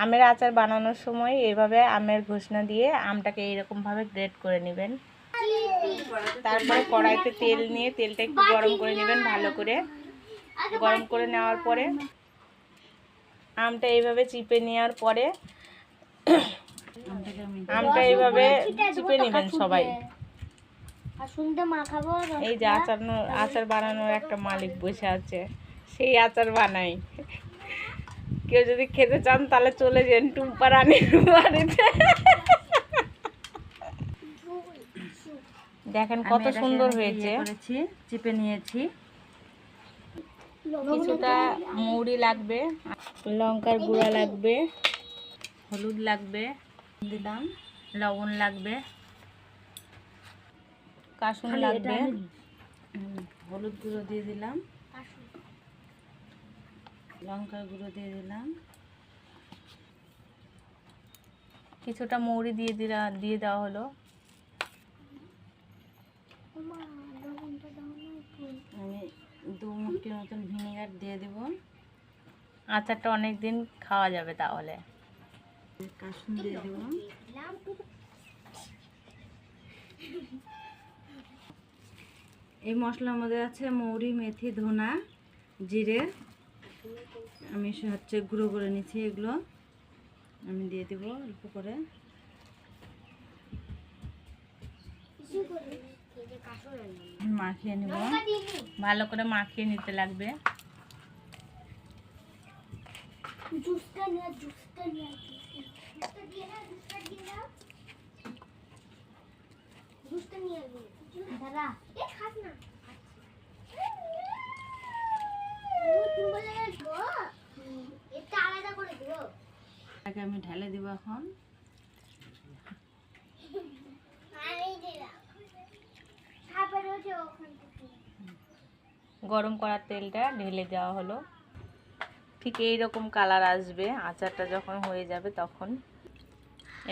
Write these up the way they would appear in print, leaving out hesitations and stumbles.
আমের আচার বানানোর সময় এভাবে আমের ঘষনা দিয়ে আমটাকে এইরকমভাবে গ্রেট করে নেবেন। তারপরে কড়াইতে তেল নিয়ে তেলটা একটু গরম করে নেবেন ভালো করে। গরম করে নেওয়ার পরে আমটা এইভাবে চিপে নেওয়ার পরে আমটা এইভাবে চিপে নেবেন সবাই। এই যে আচার বানানোর একটা মালিক বসে আছে, সেই আচার বানাই। কেউ যদি খেতে চান তাহলে চলে যান টুম্পা রানীর বাড়িতে। দেখেন কত সুন্দর হয়েছে। চিপে নিয়েছি। কিছুটা মৌরি লাগবে, লঙ্কার গুঁড়া লাগবে, হলুদ লাগবে, দিলাম লবণ লাগবে, কাসুন লাগবে, হলুদ গুঁড়ো দিয়ে দিলাম, লঙ্কার গুঁড়ো দিয়ে দিলাম, কিছুটা মৌরি দিয়ে দেওয়া হলো। আমি 2 মুঠি মতন ভিনেগার দিয়ে দেব। আচারটা অনেক দিন খাওয়া যাবে তাহলে। কাসুন দিয়ে দেব। এই মশলার মধ্যে আছে মৌরি, মেথি, ধনা, জিরে। আমি হচ্ছে গুঁড়ো করে নিচ্ছি, এগুলো আমি দিয়ে দেব অল্প করে। মাখিয়ে নেব, ভালো করে মাখিয়ে নিতে লাগবে। আমি ঢেলে দিব এখন। গরম করা তেলটা ঢেলে দেওয়া হলো। ঠিক এইরকম কালার আসবে আচারটা যখন হয়ে যাবে তখন।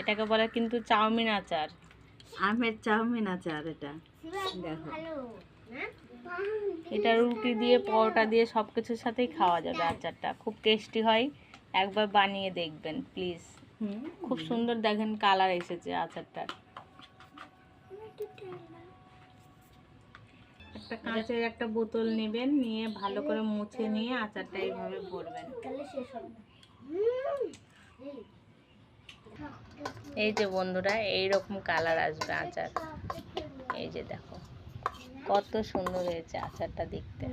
এটাকে বলে কিন্তু চাউমিন আচার, আমের চাউমিন আচার। এটা দেখো, এটা রুটি দিয়ে, পরোটা দিয়ে সব কিছুর সাথেই খাওয়া যাবে। আচারটা খুব টেস্টি হয়, একবার বানিয়ে দেখবেন প্লিজ। খুব সুন্দর দেখেন কালার এসেছে আচারটার। একটা কাঁচের একটা বোতল নেবেন, নিয়ে ভালো করে মুছে নিয়ে আচারটা এইভাবে ভরবেন। এই যে বন্ধুরা, এইরকম কালার আসবে আচার। এই যে দেখো কত সুন্দর হয়েছে আচারটা দেখতে।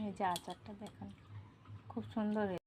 এই যে আচারটা দেখেন খুব সুন্দর হয়েছে।